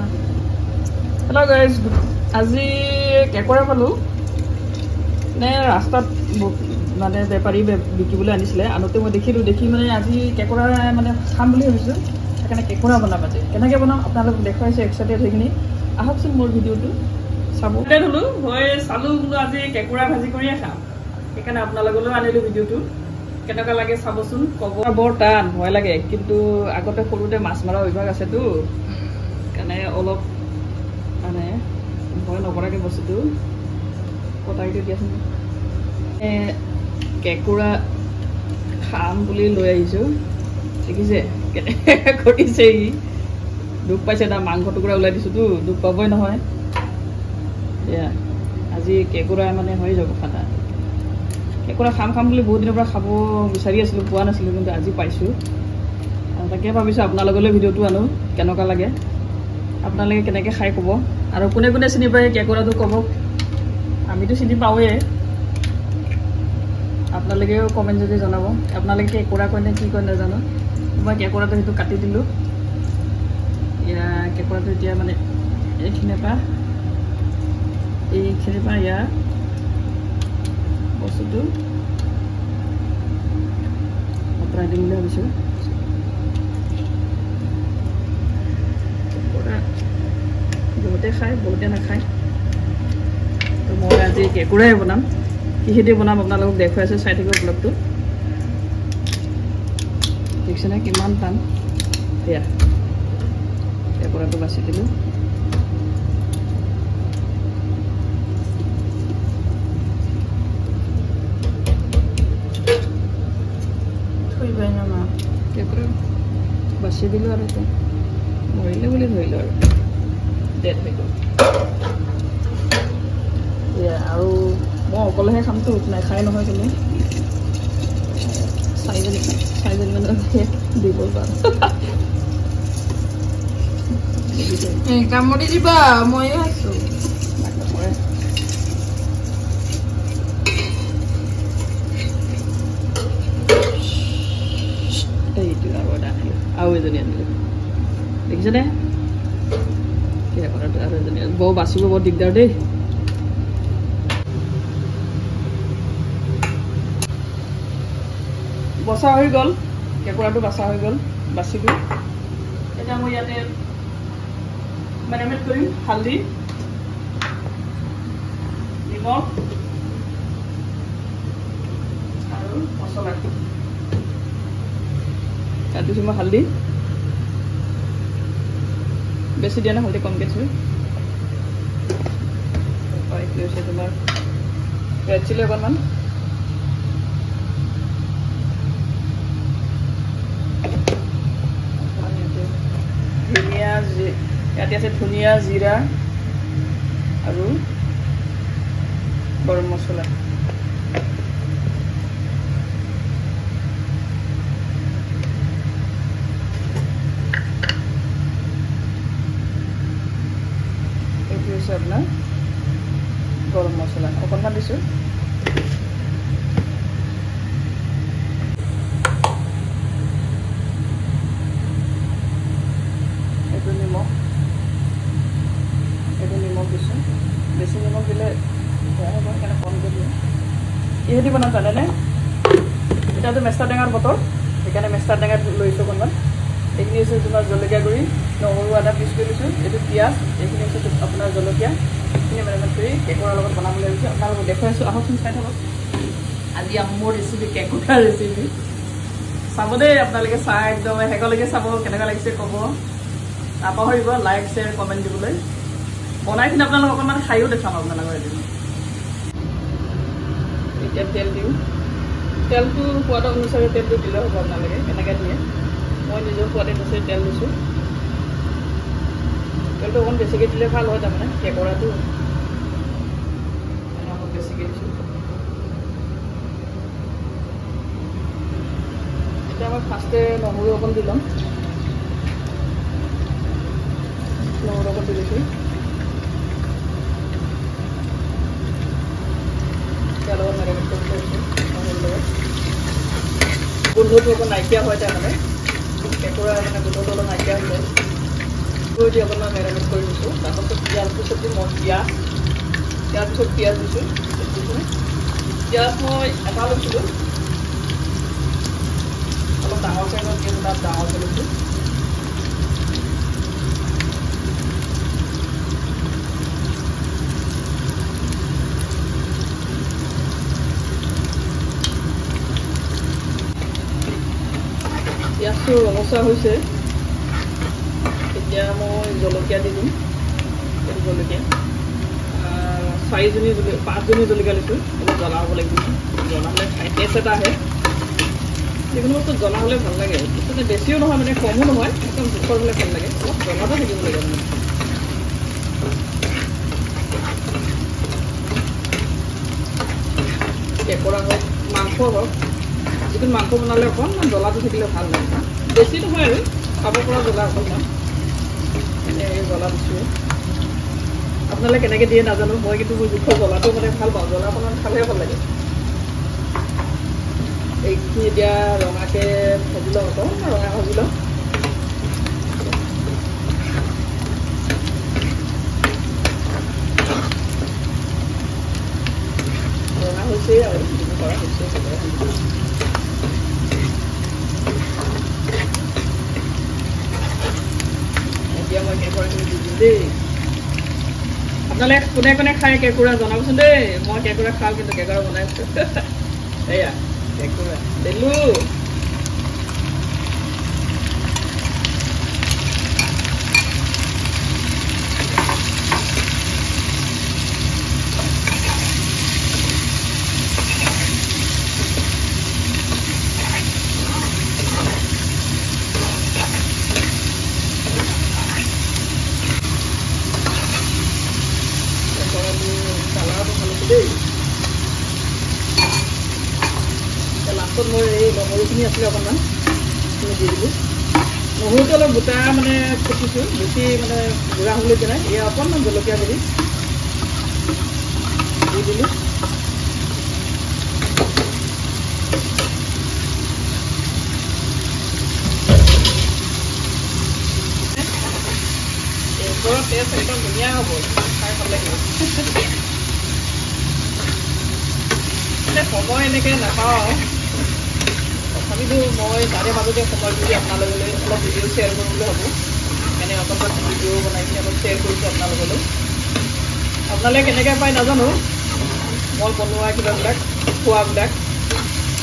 Hello guys, আজি কেকৰা পালো নে ৰাস্তাত মানে বেপাৰী বিকিবলৈ আনিছিলে আনতে মই দেখি মানে আজি কেকৰা মানে খাম বুলি ভাবিছো সেইকাৰণে কেকৰা বনাম আজি কেনেকৈ বনাম আপোনালোক দেখুৱাইছে এক্সাইটেড সেইখিনি আহকচোন মোৰ ভিডিঅ'টো চাব হলো মই চালো বোলো আজি কেকৰা ভাজি কৰিয়ে খাম সেইকাৰণে আপোনালোকলৈ আনিলো ভিডিঅ'টো কেনেকুৱা লাগে চাবচোন ক'ব বৰ টান ভয় লাগে কিন্তু আগতে সৰুতে মাছ মাৰা অভ্যাস আছেতো কাৰণে অলপ মানে ভয় নকৰাকৈ বস্তুটো কটাইটো দিয়াচোন কেকুৰা খাম বুলি লৈ আহিছোঁ দেখিছে কেনেকৈ কৰিছে ই দুখ পাইছে তাৰ মাংস টুকুৰা ওলাই দিছোঁতো দুখ পাবই নহয় এয়া আজি কেকুৰা মানে হৈ যাব খানা কেকুৰা খাম বুলি বহুত দিনৰ পৰা খাব বিচাৰি আছিলোঁ পোৱা নাছিলোঁ কিন্তু আজি পাইছোঁ তাকে ভাবিছোঁ আপোনালোকলৈ ভিডিঅ'টো আনো কেনেকুৱা লাগে আপোনালোকে কেনেকৈ খাই ক'ব আৰু কোনে কোনে চিনি পায় কেকুৰাটো ক'ব আমিতো চিনি পাওঁৱেই আপোনালোকেও কমেণ্ট যদি জনাব আপোনালোকে কেকুৰা কয় নে কি কয় নাজানো মই কেকুৰাটো সেইটো কাটি দিলোঁ এয়া কেকুৰাটো এতিয়া মানে এইখিনিৰ পৰা ইয়াৰ বস্তুটো আঁতৰাই দিম বুলি ভাবিছোঁ বহুতে খায় বহুতে নাখায় তো মই আজি কেকুৰাই বনাম কিহেদি বনাম আপোনালোকক দেখুৱাইছোঁ চাই থাকিব ব্লগটো দেখিছেনে কিমান টান এয়া কেকুৰাটো বাছি দিলোঁ কেকুৰা বাছি দিলোঁ আৰু এতিয়া মৰিলে বুলি ধৰিলোঁ আৰু ডেট হৈ গ'ল এয়া আৰু মই অকলেহে খামতো নাখাই নহয় তুমি চাৰিজনী মানুহে দিব পাৰোঁ কামুৰি দিবা ময়ো আছোঁ এইটো আৰু এজনী আনিলোঁ দেখিছেনে কেকুৰাটো আৰু এজনী বৰ বাচিব বৰ দিগদাৰ দেই বচা হৈ গ'ল কেকুৰাটো বাচা হৈ গ'ল বাচিলোঁ এতিয়া মই ইয়াতে মেৰিনেট কৰিম হালধি নিমখ আৰু মছলা তাত দিছোঁ মই হালধি বেছি দিয়া নাই হালধি কমকৈ দিছোঁ এইটো হৈছে তোমাৰ ৰেড চিলি অকণমান ইয়াতে আছে ধনিয়া জিৰা আৰু গৰম মছলা এইটো হৈছে আপোনাৰ গৰম মছলা অকণমান দিছোঁ নিমখ দিছোঁ বেছি নিমখ দিলে বেয়া হ'ব সেইকাৰণে কমকৈ দিওঁ কিহেদি বনাম জানেনে এতিয়াতো মেষ্টা টেঙাৰ বতৰ সেইকাৰণে মেষ্টা টেঙা লৈছোঁ অকণমান এইখিনি হৈছে তোমাৰ জলকীয়া গুড়ি নহৰু আদা পিচ কৰি দিছোঁ এইটো পিঁয়াজ এইখিনি হৈছে আপোনাৰ জলকীয়া এইখিনি মেৰিনেট কৰি কেকুৰাৰ লগত বনাবলৈ ভাবিছোঁ আপোনালোকক দেখুৱাইছোঁ আহকচোন চাই থাকক আজি মোৰ ৰেচিপি কেকুৰাৰ ৰেচিপি চাব দেই আপোনালোকে চাই একদম শেষলৈকে চাব কেনেকুৱা লাগিছে ক'ব নাপাহৰিব লাইক শ্বেয়াৰ কমেণ্ট দিবলৈ বনাই কিনে আপোনালোক অকণমান খায়ো দেখাম আপোনালোকৰ এদিন এতিয়া তেল দিওঁ তেলটো সোৱাদ অনুসাৰে তেলটো দিলে হ'ব আপোনালোকে কেনেকৈ দিয়ে মই নিজৰ সোৱাদ অনুসাৰে তেল দিছোঁ তেলটো অকণ বেছিকৈ দিলে ভাল হয় তাৰমানে কেকুৰাটো অকণ বেছিকৈ দিছোঁ এতিয়া মই ফাৰ্ষ্টে নহৰু অকণ দি ল'ম নহৰু অকণ দি দিছোঁ লগত মেৰিনেট কৰি থৈছোঁ নহৰুৰ লগত গোন্ধটো অকণ নাইকিয়া হয় তাৰমানে কেকুৰা মানে গোন্ধটো অলপ নাইকিয়া হৈ যায় দি অকণমান মেৰিনেট কৰি দিছোঁ তাৰপাছত পিঁয়াজ দিছোঁ তাৰপিছত পিঁয়াজ দিছোঁ পিঁয়াজ মই এটা লৈছিলোঁ অলপ ডাঙৰ চাইজৰ পিঁয়াজ এটা ডাঙৰকৈ লৈছোঁ পিঁয়াজটো ৰঙচুৱা হৈছে এতিয়া মই জলকীয়া দি দিম জলকীয়া 5জনী জলকীয়া লৈছোঁ অলপ জ্বলা হ'ব লাগিব জ্বলা হ'লে খাই টেষ্ট এটা আহে যিকোনো বস্তু জ্বলা হ'লে ভাল লাগে মানে বেছিও নহয় মানে কমো নহয় একদম জোখৰ হ'লে ভাল লাগে অলপ জ্বলাটো থাকিব লাগে কেঁকোৰা হওক মাংস হওক যিকোনো মাংস বনালে অকণমান জ্বলাটো থাকিলে ভাল লাগে বেছি নহয় আৰু খাব পৰা জ্বলা অকণমান এনেকৈ জ্বলা দিছোঁ আপোনালোকে কেনেকৈ দিয়ে নাজানো মই কিন্তু মোৰ জোখৰ জ্বলাটো মানে ভাল পাওঁ জ্বলা অকণমান খালেহে ভাল লাগে এইখিনি এতিয়া ৰঙাকৈ ভাজি লওঁ অকণমান ৰঙা ভাজি লওঁ ৰঙা হৈছেই আৰু দিব পৰা হৈছে এতিয়া মই কেঁকুৰাখিনি দি দিম দেই আপোনালোকে কোনে কোনে খায় কেঁকুৰা জনাবচোন দেই মই কেঁকুৰা খাওঁ কিন্তু কেঁকুৰা বনাইছোঁ এয়া কেঁকুৰা দিলোঁ লাষ্টত মই এই নহৰুখিনি আছিলে অকণমান দি দিলোঁ নহৰুটো অলপ গোটা মানে ফুটিছোঁ বেছি মানে গুড়া হ'বলৈ দিয়া নাই এয়া অকণমান জলকীয়া গুড়ি দি দিলোঁ ওপৰত টেষ্ট একদম ধুনীয়া হ'ব খাই ভাল লাগিব সময় এনেকৈ নাপাওঁ তথাপিতো মই তাৰে মাজতে সময় যদি আপোনালোকলৈ অলপ ভিডিঅ' শ্বেয়াৰ কৰোঁ বুলি ভাবোঁ এনে অকণমান ভিডিঅ' বনাই কিনে অলপ শ্বেয়াৰ কৰিছোঁ আপোনালোকলৈ আপোনালোকে কেনেকৈ পায় নাজানো মই বনোৱা কিবাবিলাক খোৱাবিলাক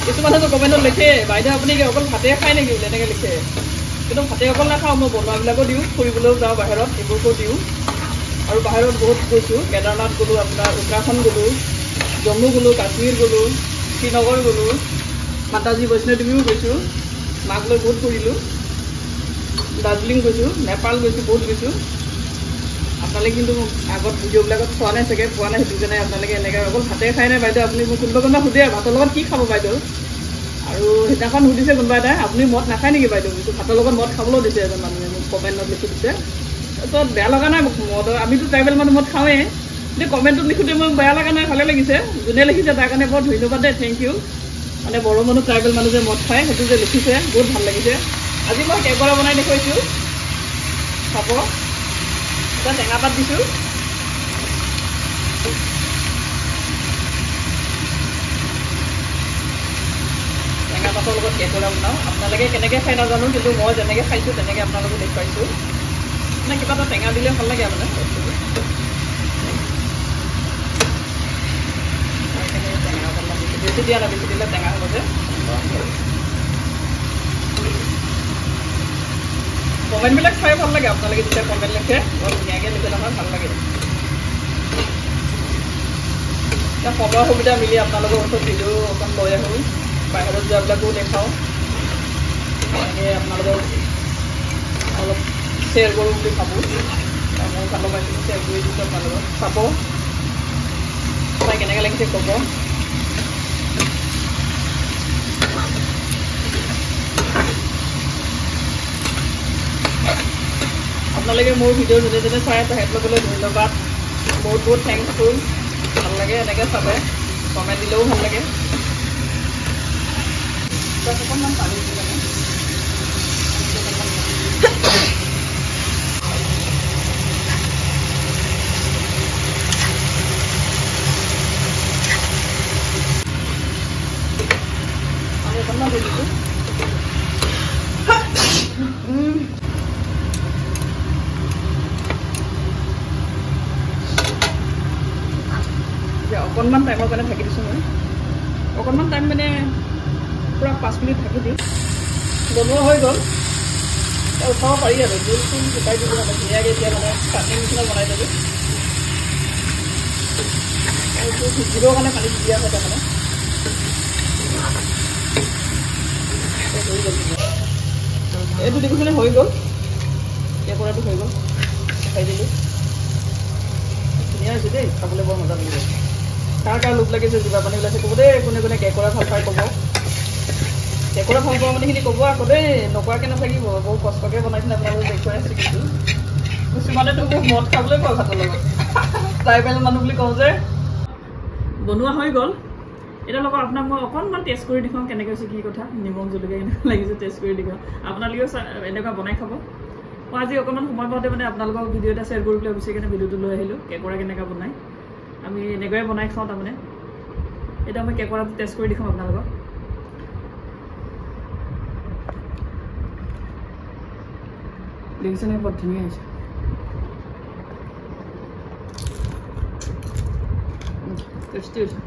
কিছুমানেতো কমেণ্টত লিখে বাইদেউ আপুনি অকল ভাতে খায় নেকি বুলি এনেকৈ লিখে কিন্তু ভাতে অকল নাখাওঁ মই বনোৱাবিলাকো দিওঁ ফুৰিবলৈও যাওঁ বাহিৰত এইবোৰকো দিওঁ আৰু বাহিৰত বহুত গৈছোঁ কেদাৰনাথ গ'লোঁ আপোনাৰ উত্তৰাখণ্ড গ'লোঁ জম্মু গ'লোঁ কাশ্মীৰ গ'লোঁ শ্ৰীনগৰ গ'লোঁ মাতাজী বৈষ্ণৱদেৱীও গৈছোঁ মাক লৈ বহুত ফুৰিলোঁ দাৰ্জিলিং গৈছোঁ নেপাল গৈছোঁ বহুত গৈছোঁ আপোনালোকে কিন্তু আগত ভিডিঅ'বিলাকত চোৱা নাই চাগে পোৱা নাই সেইটো কাৰণে আপোনালোকে এনেকৈ অকল ভাতে খাই নাই বাইদেউ আপুনি মোক কোনোবা কোনোবা সুধে ভাতৰ লগত কি খাব বাইদেউ আৰু সেইদিনাখন সুধিছে কোনোবা এটাই আপুনি মদ নাখায় নেকি বাইদেউ কিন্তু ভাতৰ লগত মদ খাবলৈও দিছে এজন মানুহে মোক কমেণ্টত লিখি দিছে তাৰপিছত বেয়া লগা নাই মোক মদ আমিতো ট্ৰাইবেল মানুহ মদ খাওঁৱেই কিন্তু কমেণ্টত লিখোঁতে মোক বেয়া লগা নাই ভালে লাগিছে যোনে লিখিছে তাৰ কাৰণে বৰ ধন্যবাদ দেই থেংক ইউ মানে বড়ো মানুহ ট্ৰাইবেল মানুহ যে মদ খায় সেইটো যে লিখিছে বহুত ভাল লাগিছে আজি মই কেঁকোৰা বনাই দেখুৱাইছোঁ খাব এতিয়া টেঙা পাত দিছোঁ টেঙা পাতৰ লগত কেঁকোৰা বনাওঁ আপোনালোকে কেনেকৈ খাই নাজানো কিন্তু মই যেনেকৈ খাইছোঁ তেনেকৈ আপোনালোকক দেখুৱাইছোঁ মানে কিবা এটা টেঙা দিলে ভাল লাগে মানে বস্তুটো টেঙা অকণমান দিছোঁ বেছি দিয়া নাই বেছি দিলে টেঙা হ'ব যে কমেণ্টবিলাক চাই ভাল লাগে আপোনালোকে যেতিয়া কমেণ্ট লিখে বৰ ধুনীয়াকৈ লিখে নহয় ভাল লাগে এতিয়া সময় সুবিধা মিলি আপোনালোকৰ ওচৰত ভিডিঅ' অকণ লৈ আহোঁ বাহিৰত যোৱাবিলাকো দেখাওঁ এনেকৈ আপোনালোকক অলপ শ্বেয়াৰ কৰোঁ বুলি ভাবোঁ মোৰ ফালৰ পৰা শ্বেয়াৰ কৰি দিছোঁ আপোনালোকক চাব চাই কেনেকৈ লাগিছে ক'ব আপোনালোকে মোৰ ভিডিঅ' যোনে যোনে চাই তেখেতলোকলৈ ধন্যবাদ বহুত বহুত থেংকফুল ভাল লাগে এনেকৈ চালে কমেণ্ট দিলেও ভাল লাগে অকণমান পানী দি অকণমান টাইমৰ কাৰণে ঢাকি দিছোঁ মই অকণমান টাইম মানে পূৰা 5 মিনিট ঢাকি দিওঁ বনোৱা হৈ গ'ল উঠাব পাৰি আৰু জোল চোল শুকাই দিব মানে ধুনীয়াকৈ এতিয়া মানে চাটনি নিচিনা বনাই দিলোঁ এইটো ভিজিবৰ কাৰণে পানী দিয়া হয় তাৰমানে হৈ গ'ল এইটো দেখিছেনে হৈ গ'ল কেঁকোৰাটো হৈ গ'ল খাই দিলোঁ ধুনীয়া হৈছে দেই খাবলৈ বৰ মজা লাগিব কাৰ লোভ লাগিছে জিভা পানী ওলাইছে ক'ব দেই কোনে কোনে কেঁকোৰা ভাল পাই ক'ব কেঁকোৰা ভাল পোৱা মানুহখিনি ক'ব আকৌ দেই নকৰাকৈ নাথাকিব বহুত কষ্টকৈ বনাইছিলে আপোনালোকে দেখুৱাই আছে কিন্তু কিছুমানেতো মোক মদ খাবলৈ কয় ভাতৰ লগত ট্ৰাইবেল মানুহ বুলি কওঁ যে বনোৱা হৈ গ'ল এটা লগত আপোনাক মই অকণমান টেষ্ট কৰি দেখুৱাওঁ কেনেকৈ হৈছে কি কথা নিমখ জলকীয়া কেনেকুৱা লাগিছে টেষ্ট কৰি দেখুৱাওঁ আপোনালোকেও এনেকুৱা বনাই খাব মই আজি অকণমান সময় পাওঁতে মানে আপোনালোকৰ ভিডিঅ' এটা শ্বেয়াৰ কৰিবলৈ বিচাৰি কিনে ভিডিঅ'টো লৈ আহিলোঁ কেঁকোৰা কেনেকৈ বনাই আমি এনেকৈয়ে বনাই খাওঁ তাৰমানে এতিয়া মই কেঁকোৰাটো টেষ্ট কৰি দেখুৱাম আপোনালোকক দেখিছেনে বৰ ধুনীয়া হৈছে টেষ্টি হৈছে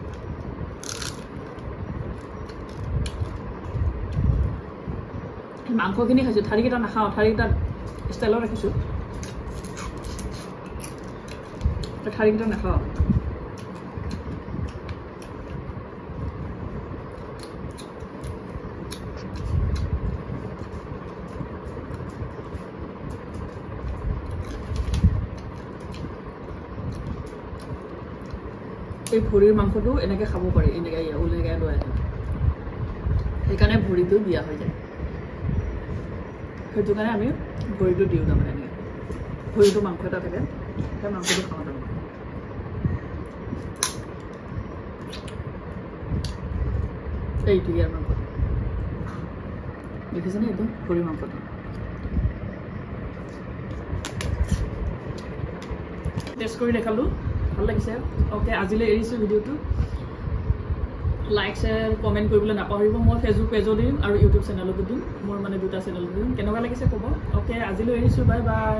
মাংসখিনি খাইছোঁ ঠাৰিকেইটা নাখাওঁ ঠাৰিকেইটা ষ্টাইলত ৰাখিছোঁ ঠাৰিকেইটা নাখাওঁ এই ভৰিৰ মাংসটো এনেকৈ খাব পাৰি এনেকৈ ওলেগাই লৈ আহে সেইকাৰণে ভৰিটো দিয়া হৈ যায় সেইটো কাৰণে আমি ভৰিটো দিওঁ তাৰমানে এনেকৈ ভৰিটো মাংস এটা থাকে সেই মাংসটো খাওঁ তাৰমানে এইটো ইয়াৰ মাংস দেখিছেনে এইটো ভৰিৰ মাংসটো টেষ্ট কৰি দেখালোঁ ভাল লাগিছে অ'কে আজিলৈ এৰিছোঁ ভিডিঅ'টো লাইক শ্বেয়াৰ কমেণ্ট কৰিবলৈ নাপাহৰিব মই ফেচবুক পেজো দিম আৰু ইউটিউব চেনেলতো দিম মোৰ মানে দুটা চেনেল দিম কেনেকুৱা লাগিছে ক'ব অ'কে আজিলৈ এৰিছোঁ বাই বাই